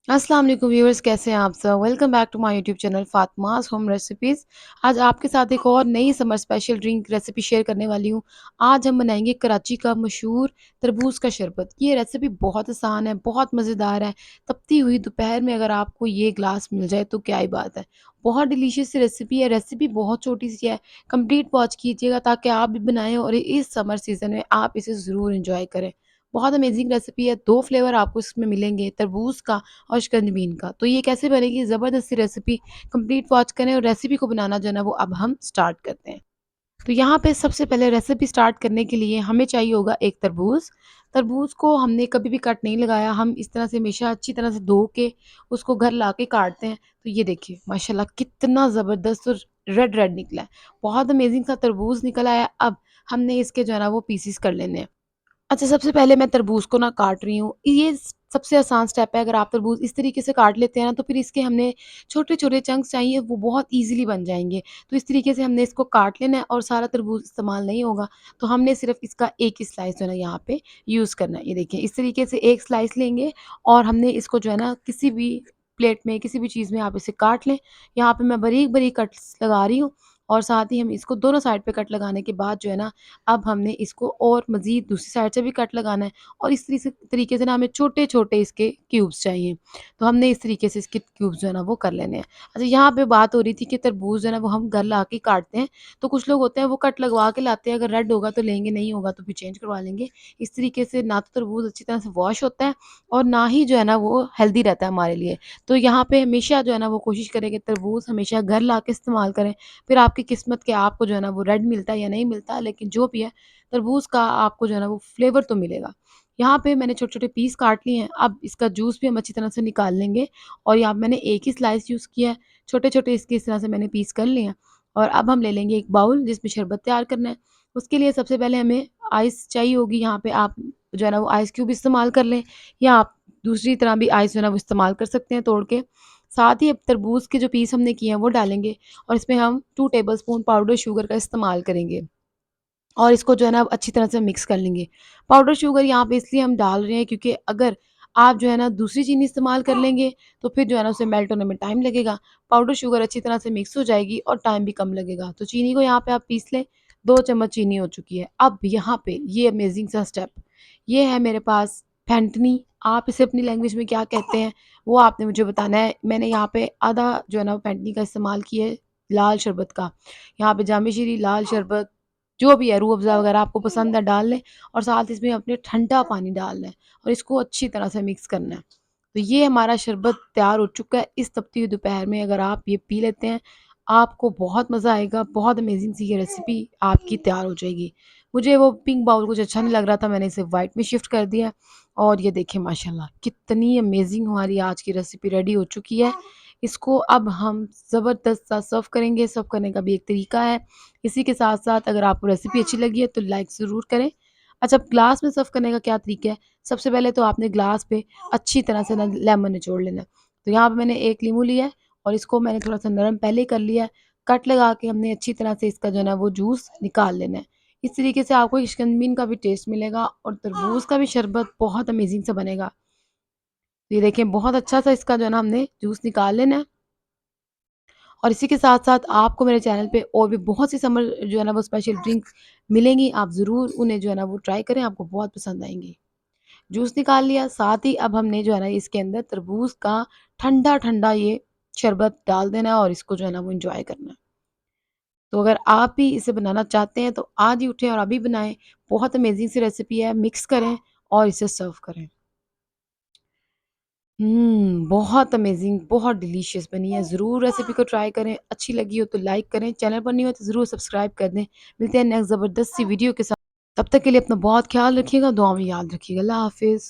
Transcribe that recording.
अस्सलाम वालेकुम व्यूअर्स, कैसे हैं आप सब? Welcome back to my YouTube channel Fatima's home recipes. आज आपके साथ एक और नई summer special drink recipe share करने वाली हूँ। आज हम बनाएंगे कराची का मशहूर तरबूज का शरबत। ये रेसिपी बहुत आसान है, बहुत मज़ेदार है। तपती हुई दोपहर में अगर आपको ये ग्लास मिल जाए तो क्या ही बात है। बहुत डिलीशियस रेसिपी है, रेसिपी बहुत छोटी सी है। कंप्लीट वॉच कीजिएगा ताकि आप भी बनाएं और इस समर सीज़न में आप इसे ज़रूर इंजॉय करें। बहुत अमेजिंग रेसिपी है। 2 फ्लेवर आपको इसमें मिलेंगे, तरबूज का और शिकंजबीन का। तो ये कैसे बनेगी ज़बरदस्ती रेसिपी, कंप्लीट वॉच करें और रेसिपी को बनाना जो है ना वो अब हम स्टार्ट करते हैं। तो यहाँ पे सबसे पहले रेसिपी स्टार्ट करने के लिए हमें चाहिए होगा एक तरबूज। तरबूज को हमने कभी भी कट नहीं लगाया, हम इस तरह से हमेशा अच्छी तरह से धो के उसको घर ला के काटते हैं। तो ये देखिए माशाल्लाह कितना ज़बरदस्त और रेड रेड निकला है। बहुत अमेजिंग सा तरबूज निकल आया। अब हमने इसके जो है ना वो पीसेस कर लेने हैं। अच्छा, सबसे पहले मैं तरबूज को ना काट रही हूँ। ये सबसे आसान स्टेप है। अगर आप तरबूज इस तरीके से काट लेते हैं ना तो फिर इसके हमने छोटे-छोटे चंक्स चाहिए, वो बहुत ईज़िली बन जाएँगे। तो इस तरीके से हमने इसको काट लेना है और सारा तरबूज इस्तेमाल नहीं होगा। तो हमने सिर्फ़ इसका एक ही स्लाइस जो है ना यहाँ पे यूज़ करना है। ये देखिए इस तरीके से एक स्लाइस लेंगे और हमने इसको जो है ना किसी भी प्लेट में, किसी भी चीज़ में आप इसे काट लें। यहाँ पे मैं बारीक-बारीक कट्स लगा रही हूँ और साथ ही हम इसको दोनों साइड पे कट लगाने के बाद जो है ना अब हमने इसको और मज़ीद दूसरी साइड से भी कट लगाना है और इस तरीके से ना हमें छोटे-छोटे इसके क्यूब्स चाहिए। तो हमने इस तरीके से इसके क्यूब्स जो है ना वो कर लेने हैं। अच्छा, यहाँ पे बात हो रही थी कि तरबूज जो है ना वो हम घर लाके काटते हैं। तो कुछ लोग होते हैं वो कट लगवा के लाते हैं, अगर रेड होगा तो लेंगे, नहीं होगा तो फिर चेंज करवा लेंगे। इस तरीके से ना तो तरबूज अच्छी तरह से वॉश होता है और ना ही जो है ना वो हेल्दी रहता है हमारे लिए। तो यहाँ पे हमेशा जो है ना वो कोशिश करें कि तरबूज हमेशा घर लाके इस्तेमाल करें। फिर आपकी किस्मत कि आपको जो है ना वो रेड मिलता है या नहीं मिलता, लेकिन जो भी है तरबूज़ का आपको जो है ना वो फ्लेवर तो मिलेगा। यहाँ पे मैंने छोटे-छोटे पीस काट लिए हैं, अब इसका जूस भी हम अच्छी तरह से निकाल लेंगे और यहाँ पे मैंने एक ही स्लाइस यूज़ किया है, छोटे-छोटे इसके इस तरह से मैंने पीस कर लिए हैं और अब हम ले लेंगे एक बाउल जिसमें शरबत तैयार करना है। उसके लिए सबसे पहले हमें आइस चाहिए होगी। यहाँ पे आप जो है ना वो आइस क्यूब इस्तेमाल कर लें या आप दूसरी तरह भी आइस जो है ना वो इस्तेमाल कर सकते हैं तोड़ के। साथ ही अब तरबूज़ के जो पीस हमने किए हैं वो डालेंगे और इसमें हम 2 टेबलस्पून पाउडर शुगर का इस्तेमाल करेंगे। और इसको जो है ना अच्छी तरह से मिक्स कर लेंगे। पाउडर शुगर यहाँ पे इसलिए हम डाल रहे हैं क्योंकि अगर आप जो है ना दूसरी चीनी इस्तेमाल कर लेंगे तो फिर जो है ना उसे मेल्ट होने में टाइम लगेगा। पाउडर शुगर अच्छी तरह से मिक्स हो जाएगी और टाइम भी कम लगेगा। तो चीनी को यहाँ पे आप पीस लें, 2 चम्मच चीनी हो चुकी है। अब यहाँ पे ये अमेज़िंग सा स्टेप, ये है मेरे पास फेंटनी, आप इसे अपनी लैंग्वेज में क्या कहते हैं वो आपने मुझे बताना है। मैंने यहाँ पे आधा जो है ना फेंटनी का इस्तेमाल किया है लाल शरबत का। यहाँ पे जामी शीरी, लाल शरबत जो भी है, रूह अफ़ज़ा वगैरह आपको पसंद है डाल लें और साथ इसमें अपने ठंडा पानी डाल लें और इसको अच्छी तरह से मिक्स करना है। तो ये हमारा शरबत तैयार हो चुका है। इस तपती हुई दोपहर में अगर आप ये पी लेते हैं, आपको बहुत मज़ा आएगा, बहुत अमेज़िंग सी ये रेसिपी आपकी तैयार हो जाएगी। मुझे वो पिंक बाउल कुछ अच्छा नहीं लग रहा था, मैंने इसे व्हाइट में शिफ्ट कर दिया और ये देखिए माशाल्लाह कितनी अमेज़िंग हमारी आज की रेसिपी रेडी हो चुकी है। इसको अब हम ज़बरदस्त सा सर्व करेंगे, सर्व करने का भी एक तरीका है। इसी के साथ-साथ अगर आपको रेसिपी अच्छी लगी है तो लाइक ज़रूर करें। अच्छा, ग्लास में सर्व करने का क्या तरीका है? सबसे पहले तो आपने ग्लास पे अच्छी तरह से ना लेमन निचोड़ लेना है। तो यहाँ पे मैंने 1 नींबू लिया है और इसको मैंने थोड़ा-सा नरम पहले ही कर लिया है। कट लगा के हमने अच्छी तरह से इसका जो है ना वो जूस निकाल लेना है। इस तरीके से आपको शिकंजबीन का भी टेस्ट मिलेगा और तरबूज का भी शरबत बहुत अमेज़िंग सा बनेगा। तो ये देखिए बहुत अच्छा सा इसका जो है ना हमने जूस निकाल लेना है। और इसी के साथ-साथ आपको मेरे चैनल पे और भी बहुत सी समर जो है ना वो स्पेशल ड्रिंक मिलेंगी। आप ज़रूर उन्हें जो है ना वो ट्राई करें, आपको बहुत पसंद आएँगी। जूस निकाल लिया, साथ ही अब हमने जो है ना इसके अंदर तरबूज का ठंडा-ठंडा ये शरबत डाल देना है और इसको जो है ना वो एन्जॉय करना है। तो अगर आप भी इसे बनाना चाहते हैं तो आज ही उठें और अभी बनाएँ। बहुत अमेज़िंग सी रेसिपी है, मिक्स करें और इसे सर्व करें। बहुत अमेज़िंग, बहुत डिलीशियस बनी है। ज़रूर रेसिपी को ट्राई करें। अच्छी लगी हो तो लाइक करें, चैनल पर नहीं हो तो ज़रूर सब्सक्राइब कर दें। मिलते हैं नेक्स्ट ज़बरदस्त सी वीडियो के साथ। तब तक के लिए अपना बहुत ख़्याल रखिएगा, दुआ में याद रखिएगा। अल्लाह हाफ़िज़।